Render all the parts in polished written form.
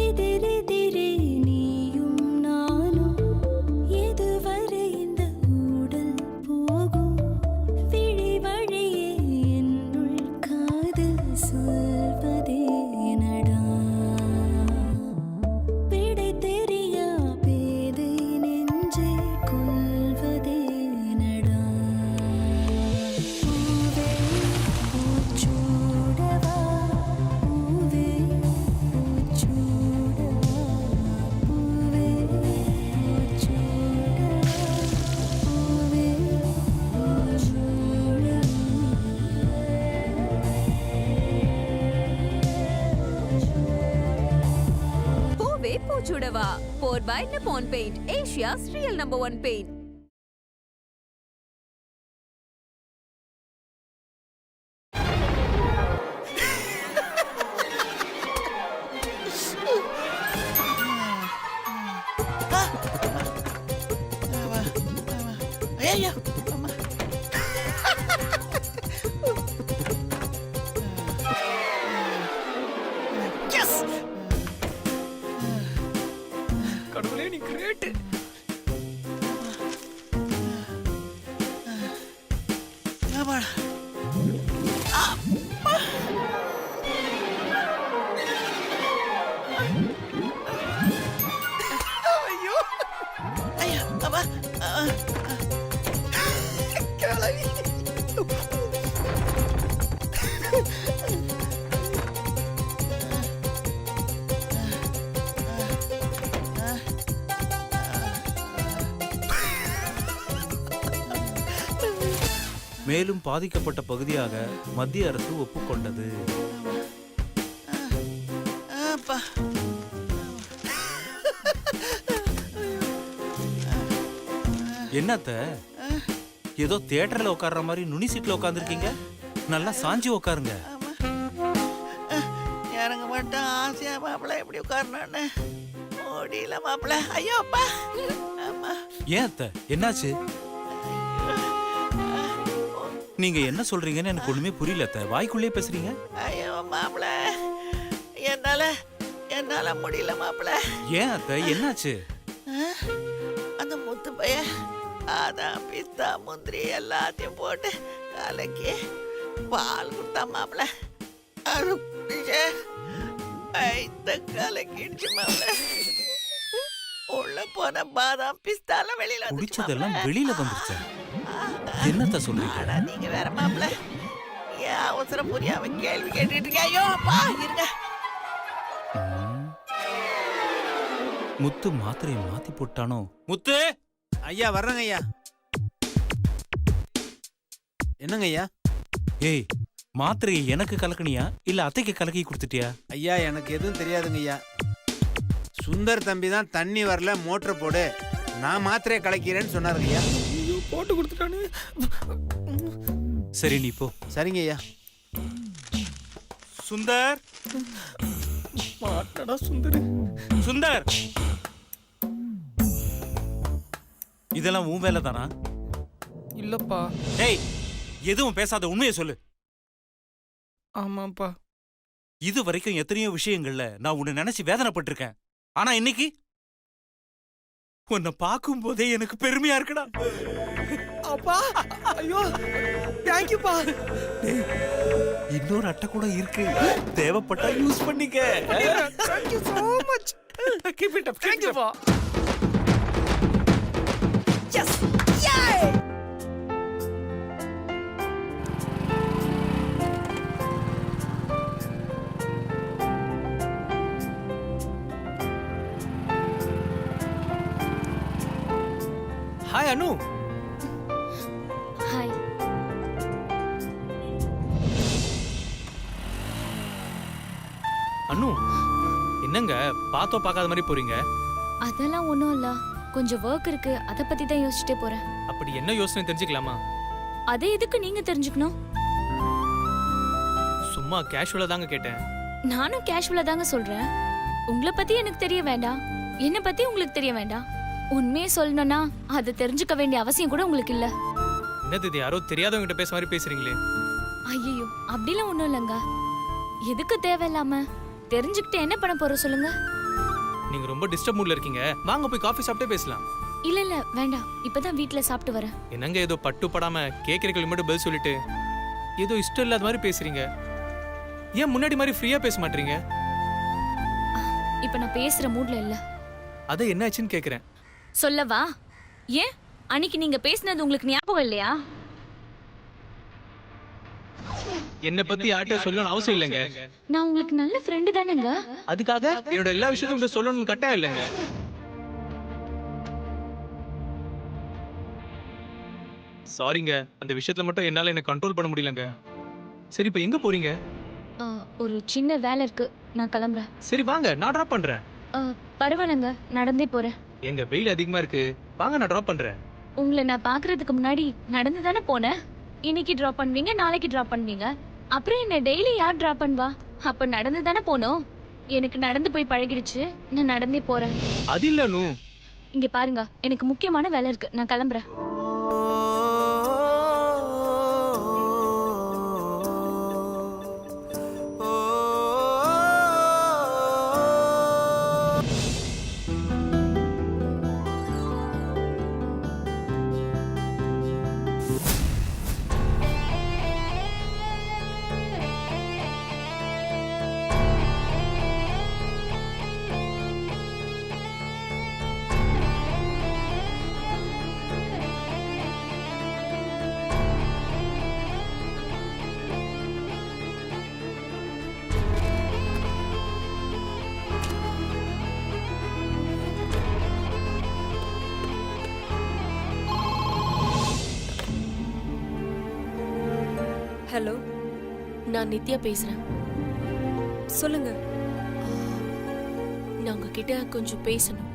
எதிரெதிரே நீயும் நானும் எதுவரை இந்த ஊடல் போகும் விழி வழியே என்னுள் காதல் சொல்வதே நடா விடை தெரியா பேதை நெஞ்சை கொள்வதே நடா பூவே பூச்சூடவா பூவே பூச்சூடவா பூவே பூச்சூடவா பூவே பூவே பூச்சுடவா for by Nippon paint, Asia's real number 1 paint. ஐயோ அம்மா எஸ் கடவுளே நீ கிரேட். ஆமா ஐயோ ஐயோ அம்மா கிளவி மேலும் பாதிக்கப்பட்ட பகுதியாக மத்திய அரசு ஒப்புக்கொண்டது. அப்பா என்னத்த ஏதோ தியேட்டர்ல உட்கார்ற மாதிரி நுனி சீட்ல உட்கார்ந்துருக்கீங்க? நல்லா சாஞ்சி உட்காருங்க. இறங்க மாட்டோம் ஆசையா மாப்பிள்ள எப்படி உட்காரணும்னு முடியல மாப்பிள்ள. ஐயோ அப்பா அம்மா ஏன் அத்த என்னாச்சு? நீங்க என்ன சொல்றீங்கன்னு எனக்கு ஒண்ணுமே புரியல அத்த. வாய்க்குள்ளே பேசுறீங்க. ஐயோ மாப்பிள்ள என்னால முடியல மாப்பிள்ள. ஏன் அத்த என்னாச்சு? அந்த முத்து பைய அதான் பிஸ்தா முந்திரி எல்லாத்தையும் போட்டு கலக்கி பால் கொடுத்தா மாப்பிள்ள. அது குடிச்சு வயித்த கலக்கிடுச்சு மாப்பிள்ள. உள்ள போன பாதாம் பிஸ்தால வெளியில வந்துச்சு குடிச்சதெல்லாம் மாப்பிள்ள. வெளியில வந்துருச்சா? என்னத்த சொல்றீங்க? அட, நீங்க வேற மாப்பிள்ள ஏன் அவசரம் புரியாம கேள்வி கேட்டுட்டு இருக்க? ஐயோ அப்பா இருங்க. முத்து மாத்திரையை மாத்தி போட்டானோ? முத்து ஐயா வர்றேங்க ஐயா. என்னங்க ஐயா? ஏய், மாத்திரையை எனக்கு கலக்கணியா இல்ல அத்தைக்கு கலக்கி கொடுத்துட்டியா? ஐயா எனக்கு எதுவும் தெரியாதுங்க ஐயா. சுந்தர் தம்பி தான் தண்ணி வரல மோட்டர் போடு நான் மாத்திரையை கலக்கிறேன்னு சொன்னாருங்க ஐயா. போட்டு கொடுத்துட்டானு. சரி நீ போ. சரிங்க ஐயா. சுந்தர் மாட்டடா சுந்தர். சுந்தர், இதெல்லாம் உன் வேலை தானா? இல்லப்பா. ஏய், எதுவும் பேசாத, உண்மையை சொல்லு. ஆமாப்பா. இது வரைக்கும் எத்தனையோ விஷயங்கள்ல நான் உன்னை நினைச்சு வேதனைப்பட்டிருக்கேன். ஆனா இன்னைக்கு உன்னை பார்க்கும் போதே எனக்கு பெருமையா இருக்குடா. அப்பா ஐயோ தேங்க்யூப்பா. இன்னொரு அட்டை கூட இருக்கு, தேவைப்பட்டா யூஸ் பண்ணிக்க. Thank you so much. Keep it up, Thank you, keep it pa. up. Yes. Yay! Hi Anu. Hi. Anu என்னங்க பார்த்தோ பார்க்காத மாதிரி போறீங்க? அதெல்லாம் ஒன்றும் இல்லை, கொஞ்சம் ஒர்க் இருக்கு, அதை பத்தி தான் யோசிச்சுட்டே போறேன். அப்படி என்ன யோசனை தெரிஞ்சுக்கலாமா? அதை எதுக்கு நீங்க தெரிஞ்சுக்கணும்? சும்மா கேஷுவலா தாங்க கேட்டேன். நானும் கேஷுவலா தாங்க சொல்றேன். உங்களை பத்தி எனக்கு தெரிய வேண்டாம், என்ன பத்தி உங்களுக்கு தெரிய வேண்டாம். உண்மையை சொல்லணும்னா அதை தெரிஞ்சுக்க வேண்டிய அவசியம் கூட உங்களுக்கு இல்ல. என்னது இது, யாரோ தெரியாதவங்க பேச மாதிரி பேசுறீங்களே? ஐயோ, அப்படிலாம் ஒண்ணும் இல்லைங்க. எதுக்கு தேவையில்லாம தெரிஞ்சுக்கிட்டு என்ன பண்ண போற சொல்லுங்க? நீங்க ரொம்ப டிஸ்டர்ப் மூட்ல இருக்கீங்க, வாங்க போய் காஃபி சாப்பிட்டே பேசலாம். இல்ல இல்ல வேண்டாம், இப்பதான் வீட்ல சாப்பிட்டு வரேன். என்னங்க ஏதோ பட்டு படாம கேட்கிற கேள்வி மட்டும் பதில் சொல்லிட்டு ஏதோ இஷ்டம் இல்லாத மாதிரி பேசுறீங்க. ஏன் முன்னாடி மாதிரி ஃப்ரீயா பேச மாட்டீங்க? இப்ப நான் பேசுற மூட்ல இல்ல. அத என்னாச்சுன்னு கேக்குறேன். சொல்லவா? ஏன் அன்னைக்கு நீங்க பேசினது உங்களுக்கு ஞாபகம் இல்லையா? என்ன பத்தி யார்கிட்ட சொல்லணும்னு அவசியம் இல்லைங்க. நான் உங்களுக்கு நல்ல ஃப்ரெண்டு தானேங்க. அதுக்காக என்னோட எல்லா விஷயத்தையும் சொல்லணும்னு கட்டாயம் இல்லைங்க. சாரிங்க, அந்த விஷயத்துல மட்டும் என்னால என்ன கண்ட்ரோல் பண்ண முடியலங்க. சரி, இப்ப எங்க போறீங்க? ஒரு சின்ன வேலை இருக்கு, நான் கிளம்புறேன். சரி வாங்க, நான் டிராப் பண்றேன். பரவாயில்லங்க, நடந்தே போறேன். எங்க வெயில் அதிகமா இருக்கு, வாங்க நான் டிராப் பண்றேன். உங்களை நான் பாக்குறதுக்கு முன்னாடி நடந்து தானே போனேன். இன்னைக்கு டிராப் பண்ணுவீங்க, நாளைக்கு டிராப் பண்ணுவீங்க, அப்புறம் என்ன டெய்லி யார் டிராப் பண்ணுவா? அப்ப நடந்து தானே போனோம். எனக்கு நடந்து போய் பழகிடுச்சு, நான் நடந்தே போறேன். அது இல்ல நூ. இங்க பாருங்க, எனக்கு முக்கியமான வேலை இருக்கு, நான் கிளம்புறேன். ஹலோ, நான் நித்யா பேசுறேன். சொல்லுங்க. நான் உங்ககிட்ட கொஞ்சம் பேசணும்.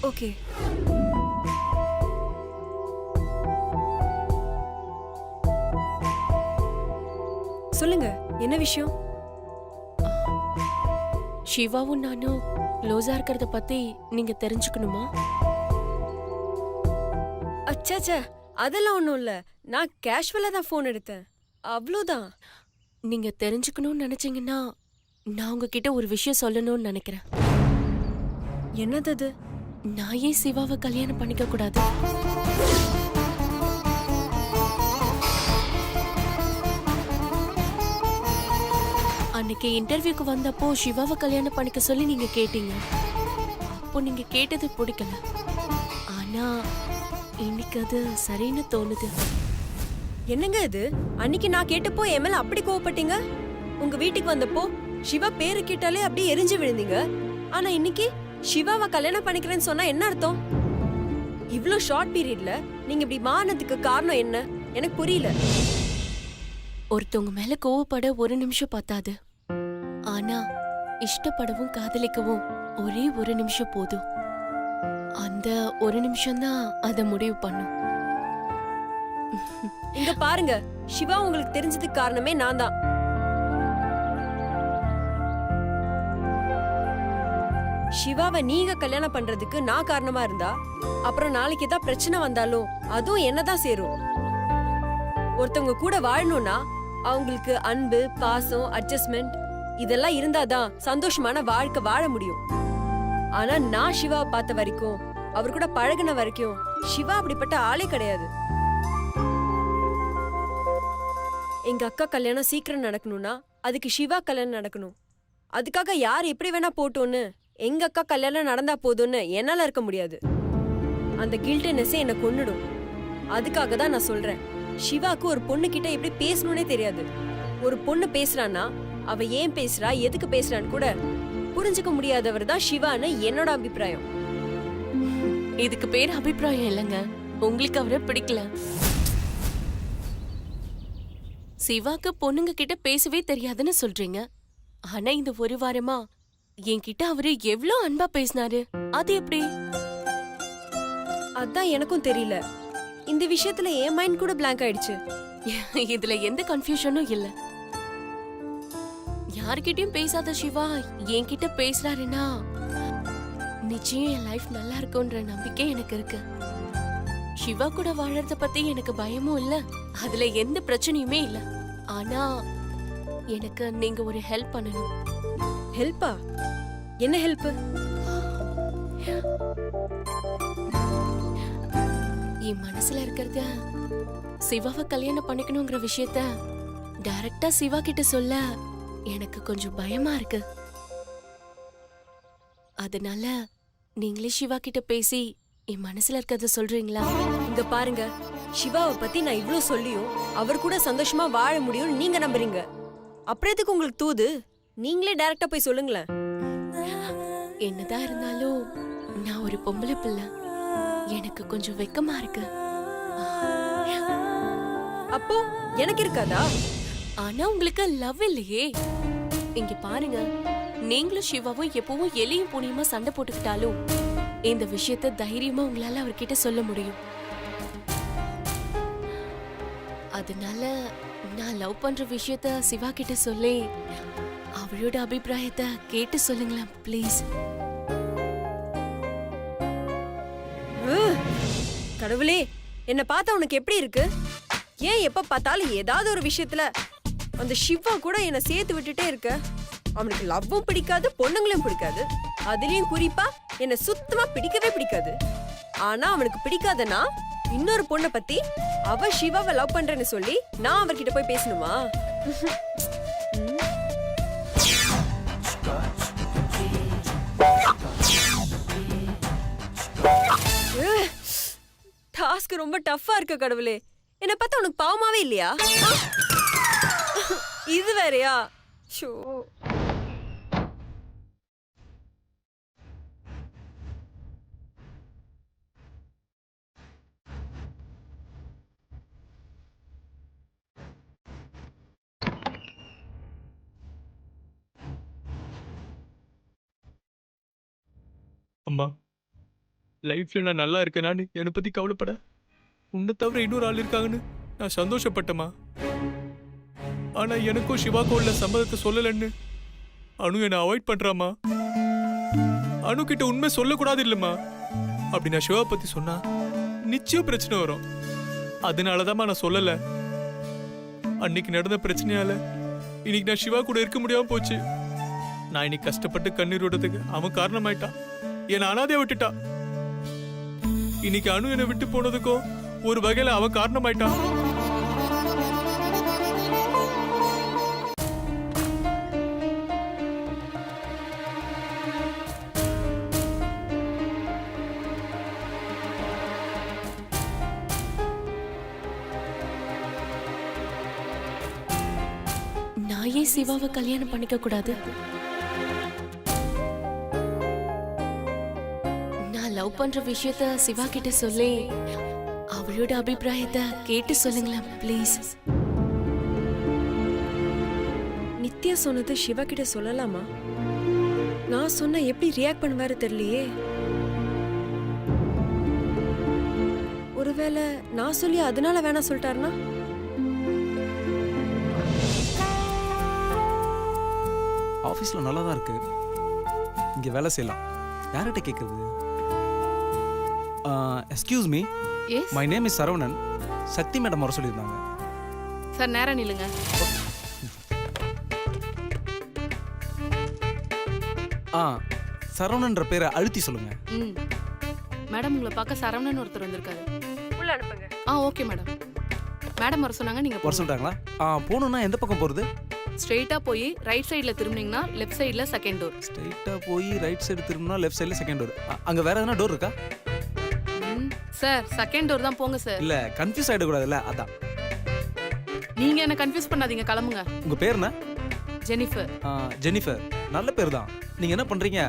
ஓகே. சொல்லுங்க, என்ன விஷயம்? சிவாவும் நானும் க்ளோஸா இருக்கிறத பத்தி நீங்க தெரிஞ்சுக்கணுமா? அச்சாச்சா, அதெல்லாம் ஒண்ணும் இல்ல. நான் கேஷுவலா தான் ஃபோன் எடுத்தேன், அவ்வளோதான். நீங்க தெரிஞ்சுக்கணும்னு நினைச்சீங்கன்னா நான் உங்ககிட்ட ஒரு விஷயம் சொல்லணும்னு நினைக்கிறேன். என்னது அது? நான் ஏன் சிவாவை கல்யாணம் பண்ணிக்க கூடாது? அன்னைக்கு இன்டர்வியூக்கு வந்தப்போ சிவாவை கல்யாணம் பண்ணிக்க சொல்லி நீங்க கேட்டீங்க. அப்போ நீங்க கேட்டது பிடிக்கல. ஆனா இன்னைக்கு அது சரின்னு தோணுது. என்னங்க இது? அன்னைக்கு நான் கேட்டப்போ என் மேல அப்படி கோவப்பட்டீங்க. உங்க வீட்டுக்கு வந்தப்போ சிவா பேரு கேட்டாலே அப்படியே எரிஞ்சு விழுந்தீங்க. ஆனா இன்னைக்கு சிவாவை கல்யாணம் பண்ணிக்கிறேன்னு சொன்னா என்ன அர்த்தம்? இவ்ளோ ஷார்ட் பீரியட்ல நீங்க இப்படி மாறினதுக்கு காரணம் என்ன? எனக்கு புரியல. ஒருத்தவங்க மேல கோவப்பட ஒரு நிமிஷம் பத்தாது. ஆனா இஷ்டப்படவும் காதலிக்கவும் ஒரே ஒரு நிமிஷம் போதும். அந்த ஒரு நிமிஷம் தான் அதை முடிவு பண்ணும். இங்க பாருங்க, சிவா உங்களுக்கு தெரிஞ்சதுக்கு காரணமே நான் தான். சிவாவை நீங்க கல்யாணம் பண்றதுக்கு நான் காரணமா இருந்தா அப்புறம் நாளைக்கு ஏதாவது பிரச்சனை வந்தாலும் அதுவும் என்னதான் சேரும். ஒருத்தவங்க கூட வாழணும்னா அவங்களுக்கு அன்பு, பாசம், அட்ஜஸ்ட்மெண்ட் இதெல்லாம் இருந்தாதான் சந்தோஷமான வாழ்க்கை வாழ முடியும். ஆனா நான் சிவாவை பார்த்த வரைக்கும், அவர் கூட பழகின வரைக்கும் சிவா அப்படிப்பட்ட ஆளே கிடையாது. எங்க அக்கா கல்யாணம் சீக்கிரம் நடக்கணும்னா அதுக்கு சிவா கல்யாணம் நடக்கணும். அதுக்காக யார் எப்படி வேணா போட்டோன்னு எங்க அக்கா கல்யாணம் நடந்தா போதும்னு என்னால இருக்க முடியாது. அந்த கில்ட்னஸே என்னை கொன்னுடும். அதுக்காக தான் நான் சொல்றேன், சிவாக்கு ஒரு பொண்ணு கிட்ட எப்படி பேசணும்னே தெரியாது. ஒரு பொண்ணு பேசுறான்னா அவ ஏன் பேசுறா, எதுக்கு பேசுறான்னு கூட புரிஞ்சுக்க முடியாதவர் தான் சிவான்னு என்னோட அபிப்பிராயம். இதுக்கு பேர் அபிப்பிராயம் இல்லைங்க. உங்களுக்கு அவரை பிடிக்கல. சிவாக்கு பொண்ணுங்க கிட்ட பேசவே தெரியாதுன்னு சொல்றீங்க. ஆனா இந்த ஒரு வாரமா என்கிட்ட அவரு எவ்ளோ அன்பா பேசினாரு. அது எப்படி? அதான் எனக்கும் தெரியல. இந்த விஷயத்துல என் மைண்ட் கூட பிளாங்க் ஆயிடுச்சு. இதுல எந்த கன்ஃபியூஷனும் இல்ல. யார்கிட்டயும் பேசாத சிவா என்கிட்ட பேசுறாருன்னா நிச்சயம் என் லைஃப் நல்லா இருக்கும்ன்ற நம்பிக்கை எனக்கு இருக்கு. சிவா கூட வாழறத பத்தி எனக்கு பயமும் இல்ல, அதுல எந்த பிரச்சனையுமே இல்ல. ஆனா எனக்கு நீங்க ஒரு ஹெல்ப் பண்ணணும். ஹெல்ப்பா? என்ன ஹெல்ப்? என் மனசுல இருக்கிறத சிவாவை கல்யாணம் பண்ணிக்கணுங்கிற விஷயத்த டைரக்டா சிவா கிட்ட சொல்ல எனக்கு கொஞ்சம் பயமா இருக்கு. அதனால நீங்களே சிவா கிட்ட பேசி என் மனசுல இருக்கிறத சொல்றீங்களா? இங்க பாருங்க, சிவாவை பத்தி நான் இவ்ளோ சொல்லியும் அவர் கூட சந்தோஷமா வாழ முடியும்னு நீங்க நம்புறீங்க. அப்புறம் எதுக்கு உங்களுக்கு தூது? நீங்களே டைரக்டா போய் சொல்லுங்களேன். என்னதான் இருந்தாலும் நான் ஒரு பொம்பளை பிள்ளை, எனக்கு கொஞ்சம் வெக்கமா இருக்கு. அப்போ எனக்கு இருக்காதா? ஆனா உங்களுக்கு லவ் இல்லையே. இங்க பாருங்க, நீங்களும் சிவாவும் எப்பவும் எலியும் புனியுமா சண்டை போட்டுக்கிட்டாலும் இந்த விஷயத்த தைரியமா உங்களால அவர்கிட்ட சொல்ல முடியும். அதனால நான் லவ் பண்ற விஷயத்த சிவா கிட்ட சொல்லி அவளோட அபிப்பிராயத்தை கேட்டு சொல்லுங்களேன் ப்ளீஸ். கடவுளே, என்ன பார்த்தா உனக்கு எப்படி இருக்கு? ஏன் எப்ப பார்த்தாலும் ஏதாவது ஒரு விஷயத்துல அந்த சிவா கூட என்ன சேர்த்து விட்டுட்டே இருக்க? அவனுக்கு லவ்வும் பிடிக்காது, பொண்ணுங்களையும் பிடிக்காது. அதுலயும் குறிப்பா என்ன சுத்தமா பிடிக்கவே பிடிக்காது. ஆனா அவனுக்கு பிடிக்காதனா இன்னொரு பொண்ணை பத்தி அவ சிவாவை லவ் பண்றேன்னு சொல்லி நான் அவர்கிட்ட போய் பேசணுமா? டாஸ்க் ரொம்ப டஃப்பா இருக்கு கடவுளே. என்ன பார்த்தா உனக்கு பாவமாவே இல்லையா? இது வேறயா? ஷோ. அம்மா, லைஃப்ல நான் நல்லா இருக்கேனான்னு என்னை பத்தி கவலைப்பட உன்னை தவிர இன்னொரு ஆள் இருக்காங்கன்னு நான் சந்தோஷப்பட்டேம்மா. ஆனா எனக்கும் சிவாக்கும் உள்ள சம்மதத்தை சொல்லலன்னு அனு என்னை அவாய்ட் பண்றாமா. அனு கிட்ட உண்மை சொல்லக்கூடாது இல்லம்மா. அப்படி நான் சிவா பத்தி சொன்னா நிச்சயம் பிரச்சனை வரும். அதனாலதாம்மா நான் சொல்லல. அன்னைக்கு நடந்த பிரச்சனையால இன்னைக்கு நான் சிவா கூட இருக்க முடியாம போச்சு. நான் இன்னைக்கு கஷ்டப்பட்டு கண்ணீர் விடுறதுக்கு அவன் காரணமாயிட்டான். என்னை அனாதைய விட்டுட்டா. இன்னைக்கு அனு என்னை விட்டு போனதுக்கோ ஒரு வகையில அவன் காரணமாயிட்டான். நான் ஏன் சிவாவை கல்யாணம் பண்ணிக்க கூடாது? நான் லவ் பண்ற விஷயத்த சிவா கிட்ட சொல்லி அவளோட அபிப்பிராயத்தை கேட்டு சொல்லுங்களேன் ப்ளீஸ். நித்யா சொன்னது சிவா கிட்ட சொல்லலாமா? நான் சொன்னா எப்படி ரியாக்ட் பண்ணுவாரு தெரியலையே. ஒருவேளை நான் சொல்லி அதனால வேணா சொல்லிட்டாருனா? ஆஃபீஸில் நல்லா தான் இருக்கு. இங்கே வேலை செய்யலாம். யார்கிட்ட கேட்குறது? Excuse me, my name is Saravanan. Sakthi madam வர சொல்லியிருந்தாங்க. சார் நேரம் நில்லுங்க. சரவணன்ற பேரை அழுத்தி சொல்லுங்க. மேடம் உங்களை பார்க்க சரவணன் ஒருத்தர் வந்திருக்காரு. உள்ள அனுப்புங்க. Okay madam. மேடம் வர சொன்னாங்க, நீங்க வர சொல்லிட்டாங்களா? போகணுன்னா எந்த பக்கம் போகிறது? ஸ்ட்ரெயிட்டா போய் ரைட் சைடுல திரும்பினீங்கன்னா லெஃப்ட் சைடுல செகண்ட் டோர். ஸ்ட்ரெயிட்டாக போய் ரைட் சைடு திரும்பினா லெஃப்ட் சைடில் செகண்ட் டோர். அங்கே வேற எதனா டோர் இருக்கா? சார் செகண்ட் டோர் தான் போங்க சார். இல்லை, கன்ஃபியூஸ் ஆகிடக்கூடாதுல்ல, அதான். நீங்க என்ன கன்ஃபியூஸ் பண்ணாதீங்க, கிளம்புங்க. உங்கள் பேர் என்ன? ஜெனிஃபர். ஜெனிஃபர், நல்ல பேர் தான். நீங்கள் என்ன பண்ணுறீங்க?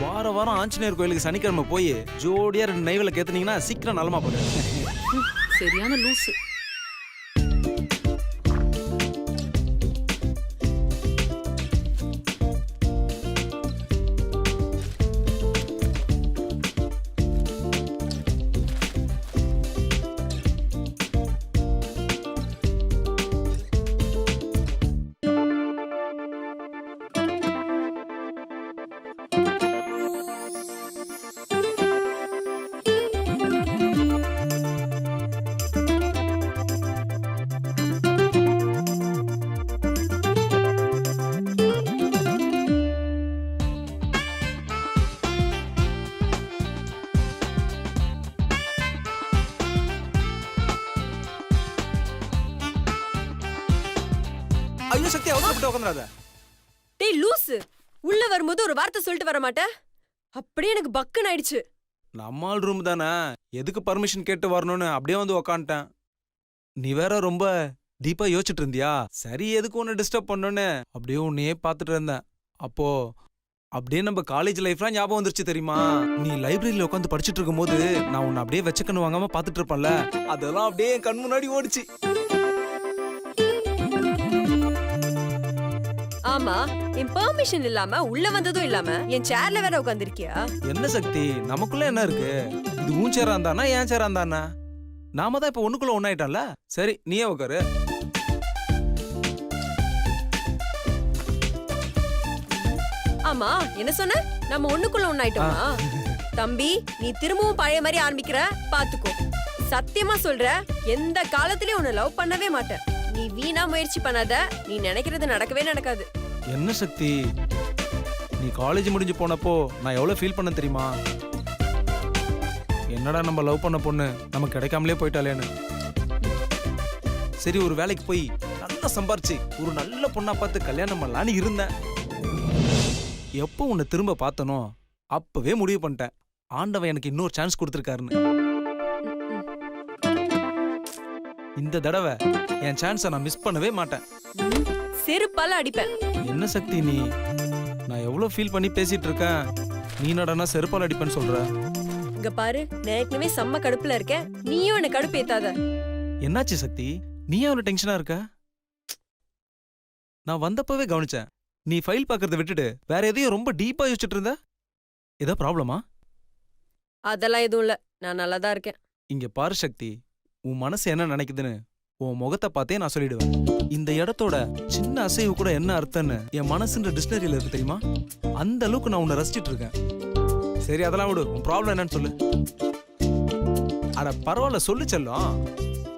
வாரம் ஆஞ்சநேயர் கோயிலுக்கு சனிக்கிழமை போய் ஜோடியாக 2 நெய்வேல கேத்துனீங்கன்னா சீக்கிரம் நலமா போகுது. சரியான லூசு. வெளியில உட்காந்துடாத. டேய் லூசு, உள்ள வரும்போது ஒரு வார்த்தை சொல்லிட்டு வர மாட்டேன். அப்படியே எனக்கு பக்குன்னு ஆயிடுச்சு. நம்மால் ரூம் தானே, எதுக்கு பர்மிஷன் கேட்டு வரணும்னு அப்படியே வந்து உக்காந்துட்டேன். நீ வேற ரொம்ப டீப்பா யோசிச்சுட்டு இருந்தியா, சரி எதுக்கு உன்னை டிஸ்டர்ப் பண்ணணும்னு அப்படியே உன்னையே பார்த்துட்டு இருந்தேன். அப்போ அப்படியே நம்ம காலேஜ் லைஃப்லாம் ஞாபகம் வந்துருச்சு தெரியுமா? நீ லைப்ரரியில உட்காந்து படிச்சுட்டு இருக்கும்போது நான் உன்னை அப்படியே வெச்சக்கண்ணு வாங்காம பார்த்துட்டு இருப்பேன்ல, அதெல்லாம் அப்படியே என் கண் முன்னாடி ஓடிச்சு. ஆமா, என் பெர்மிஷன் இல்லாம உள்ள வந்ததும் இல்லாம என் சேர்ல வேற உட்காந்துருக்கியா? என்ன சக்தி, நமக்குள்ள என்ன இருக்கு? இது உன் சேரா இருந்தானா என் சேரா இருந்தானா? நாம தான் இப்ப ஒண்ணுக்குள்ள ஒன்னாயிட்டோம்ல. சரி நீயே உட்காரு. ஆமா, என்ன சொன்ன? நம்ம ஒண்ணுக்குள்ள ஒண்ணாயிட்டோமா? தம்பி, நீ திரும்பவும் பழைய மாதிரி ஆரம்பிக்கிற, பாத்துக்கோ. சத்தியமா சொல்ற, எந்த காலத்திலயும் உன்னை லவ் பண்ணவே மாட்டேன். நீ வீணா முயற்சி பண்ணாத, நீ நினைக்கிறது நடக்கவே நடக்காது. என்ன சக்தி, நீ காலேஜ் முடிஞ்சு போனப்போ நான் எவ்வளவு ஃபீல் பண்ண தெரியுமா? என்னடா நம்ம லவ் பண்ண பொண்ணு நமக்கு கிடைக்காமலே போயிட்டாலேன்னு. சரி ஒரு வேலைக்கு போய் நல்லா சம்பாரிச்சு ஒரு நல்ல பொண்ணா பார்த்து கல்யாணம் பண்ணலான்னு இருந்தேன். எப்போ உன்னை திரும்ப பார்த்தனோ அப்பவே முடிவு பண்ணிட்டேன், ஆண்டவன் எனக்கு இன்னொரு சான்ஸ் கொடுத்துருக்காருன்னு. இந்த தடவை என் சான்ஸை நான் மிஸ் பண்ணவே மாட்டேன். செருப்பால அடிப்பேன். என்ன சக்தி நீ, நான் எவ்வளவு ஃபீல் பண்ணி பேசிட்டு இருக்கேன், நீ நடனா செருப்பால் அடிப்பேன்னு சொல்ற. இங்க பாரு, நான் ஏற்கனவே செம்ம கடுப்புல இருக்கேன், நீயும் என்ன கடுப்பு ஏத்தாத. என்னாச்சு சக்தி, நீ அவ்வளவு டென்ஷனா இருக்க? நான் வந்தப்பவே கவனிச்சேன், நீ ஃபைல் பார்க்கறத விட்டுட்டு வேற எதையும் ரொம்ப டீப்பா யோசிச்சுட்டு இருந்த. ஏதோ ப்ராப்ளமா? அதெல்லாம் எதுவும் இல்ல, நான் நல்லா தான் இருக்கேன். இங்க பாரு சக்தி, உன் மனசு என்ன நினைக்குதுன்னு உன் முகத்தை பார்த்தே நான் சொல்லிடுவேன். இந்த இடத்தோட சின்ன அசைவு கூட என்ன அர்த்தம்னு என் மனசுன்ற டிக்ஷனரியில இருக்கு தெரியுமா? அந்த அளவுக்கு நான் உன்னை ரசிச்சிட்டு இருக்கேன். சரி அதெல்லாம் விடு, உன் ப்ராப்ளம் என்னன்னு சொல்லு. அட பரவாயில்ல சொல்லு செல்லம்.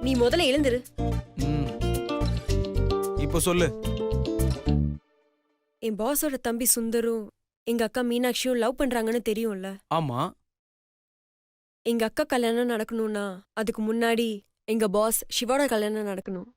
நீ முதல்ல எழுந்துரு. இப்போ சொல்லு. என் பாஸோட தம்பி சுந்தரும் எங்க அக்கா மீனாட்சியும் லவ் பண்றாங்கன்னு தெரியும்ல? ஆமா. எங்க அக்கா கல்யாணம் நடக்கணும்னா அதுக்கு முன்னாடி எங்க பாஸ் சிவோட கல்யாணம் நடக்கணும்.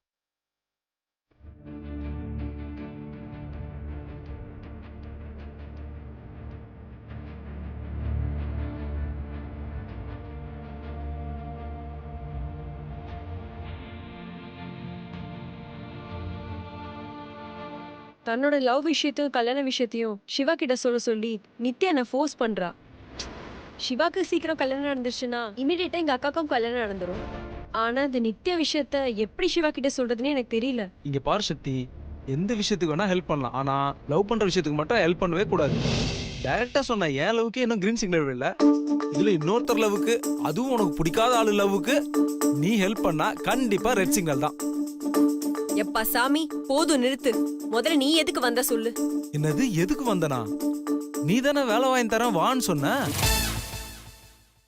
தன்னோட லவ் விஷயத்தையும் கல்யாண விஷயத்தையும் சிவா கிட்ட சொல்ல சொல்லி நித்யா என்ன ஃபோர்ஸ் பண்றா. சிவாக்கு சீக்கிரம் கல்யாணம் நடந்துச்சுன்னா இமீடியட்டா எங்க அக்காக்கும் கல்யாணம் நடந்துரும். ஆனா இந்த நித்யா விஷயத்த எப்படி சிவா கிட்ட சொல்றதுன்னு எனக்கு தெரியல. இங்க பாரு சக்தி, எந்த விஷயத்துக்கு வேணா ஹெல்ப் பண்ணலாம், ஆனா லவ் பண்ற விஷயத்துக்கு மட்டும் ஹெல்ப் பண்ணவே கூடாது. டைரக்டா சொன்ன என் லவ்வுக்கு இன்னும் கிரீன் சிக்னல் இல்ல, இதுல இன்னொருத்தர் லவ்வுக்கு, அதுவும் உனக்கு பிடிக்காத ஆளு லவ்வுக்கு நீ ஹெல்ப் பண்ணா கண்டிப்பா ரெட் சிக்னல் தான். எப்பா சாமி, போதும் நிறுத்து. முதல்ல நீ எதுக்கு வந்த சொல்லு. என்னது எதுக்கு வந்தனா? நீ தானே வேலை வாங்கி தரேன் வான்னு சொன்ன.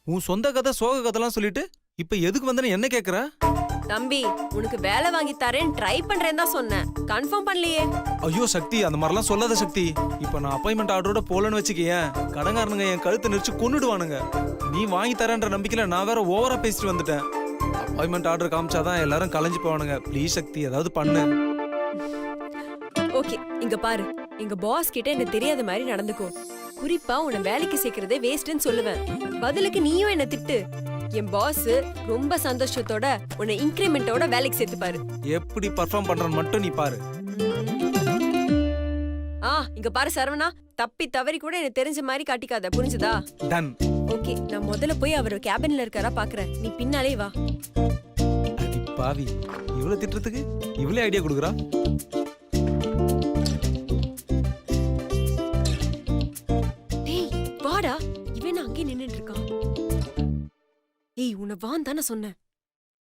உன் சொந்த கதை சோக கதைலாம் சொல்லிட்டு இப்ப எதுக்கு வந்தேன்னு என்ன கேக்குற? தம்பி, உனக்கு வேலை வாங்கி தரேன் ட்ரை பண்றேன்னு தான் சொன்னேன், கன்ஃபார்ம் பண்ணலையே. ஐயோ சக்தி, அந்த மாதிரிலாம் சொல்லாத சக்தி. இப்ப நான் அப்பாயின்மெண்ட் ஆர்டரோட போலன்னு வச்சுக்கேன், கடங்காரனுங்க என் கழுத்தை நெரிச்சு கொன்னுடுவானுங்க. நீ வாங்கி தரேன்ற நம்பிக்கையில நான் வேற ஓவரா பேசிட்டு வந்துட்டேன். அப்பாயின்மெண்ட் ஆர்டர் காமிச்சாதான் எல்லாரும் கலைஞ்சு போவானுங்க. ப்ளீஸ் சக்தி, ஏதாவது பண்ணு. ஓகே, இங்க பாரு, எங்க பாஸ் கிட்ட என்ன தெரியாத மாதிரி நடந்துக்கோ. குறிப்பா உன்னை வேலைக்கு சேர்க்கறதே வேஸ்ட்னு சொல்லுவேன். பதிலுக்கு நீயும் என்ன திட்டு. என் பாஸ் ரொம்ப சந்தோஷத்தோட உன்னை இன்கிரிமெண்டோட வேலைக்கு சேர்த்துப்பாரு. எப்படி பர்ஃபார்ம் பண்றன்னு மட்டும் நீ பாரு. இங்க பாரு சரவணா, தப்பி தவறி கூட எனக்கு தெரிஞ்ச மாதிரி காட்டிக்காத, புரிஞ்சுதா? டன். ஓகே, நான் முதல்ல போய் அவர் கேபின்ல இருக்காரா பாக்குறேன், நீ பின்னாலே வா. அடி பாவி, இவ்வளவு திட்டுறதுக்கு இவ்வளவு ஐடியா கொடுக்குறா. டேய் வாடா, இவன் அங்கே நின்னுட்டு இருக்கான். ஏய், உன்னை வான் தானே சொன்னேன்.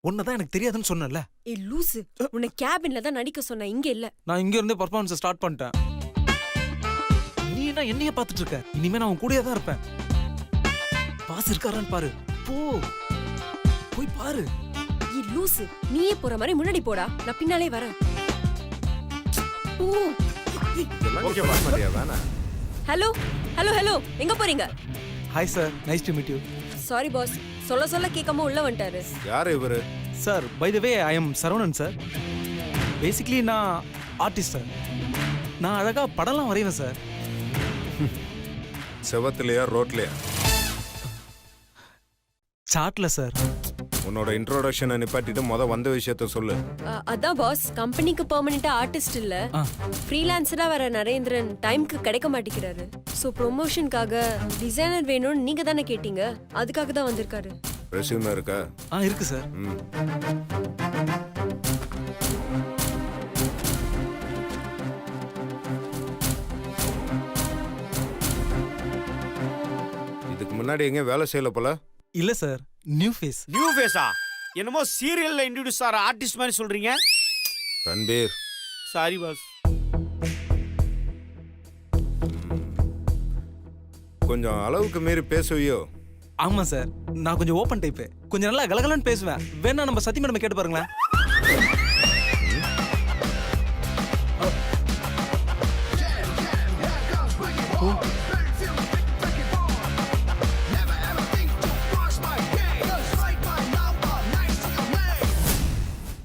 உன்னதான் எனக்கு தெரியாதுன்னு சொன்னல. ஏய் லூசு, உன்னை கேபின்ல தான் நடிக்க சொன்னேன், இங்க இல்ல. நான் இங்க இருந்து பர்ஃபார்மன்ஸ் ஸ்டார்ட் பண்ணிட்டேன். நீ என்ன என்னைய பார்த்துட்டு இருக்க? இனிமே நான் உன் கூடயே தான் இருப்பேன். பாஸ் இருக்காரான்னு பாரு, போ போய் பாரு. ஏய் லூசு, நீயே போற மாதிரி முன்னாடி போடா, நான் பின்னாலே வரேன். ஓ ஹலோ ஹலோ ஹலோ, எங்க போறீங்க? Hi sir, nice to meet you. Sorry boss, சொல்ல சொல்ல கேட்காம உள்ள வந்துட்டாரு. யாரு இவரு? Sir, by the way I am Saravanan sir. Basically நான் ஆர்டிஸ்ட் சார். நான் அழகா படம்லாம் வரைவேன் சார். செவத்துலையா ரோட்லையா? சாட்ல சார். உன்னோட இன்ட்ரோடக்ஷனை நிப்பாட்டிட்டு வந்த விஷயத்த சொல்லு. அதான் பாஸ், கம்பெனிக்கு பெர்மனெண்டா ஆர்டிஸ்ட் இல்ல, ஃப்ரீலான்சரா வர நரேந்திரன் டைம்க்கு கிடைக்க மாட்டேங்கிறாரு. ஸோ ப்ரொமோஷனுக்காக டிசைனர் வேணும்னு நீங்க தானே கேட்டீங்க, அதுக்காக தான் வந்திருக்காரு. ரெஸ்யூமே இருக்கா? இருக்கு சார். ம். இதுக்கு முன்னாடி எங்க வேலை செய்யல போல? இல்ல சார், நியூ ஃபேஸ். நியூ ஃபேஸா? என்னமோ சீரியல்ல இன்ட்ரோடியூஸ் ஆற ஆர்டிஸ்ட் மாதிரி சொல்றீங்க. Ranbir, sorry boss. கொஞ்சம் அளவுக்கு மீறி பேசுவியோ? ஆமா சார், நான் கொஞ்சம் ஓப்பன் டைப். கொஞ்சம் நல்லா கலகலன்னு பேசுவேன். வேணா நம்ம சத்தி மேடம் கேட்டு பாருங்களேன்.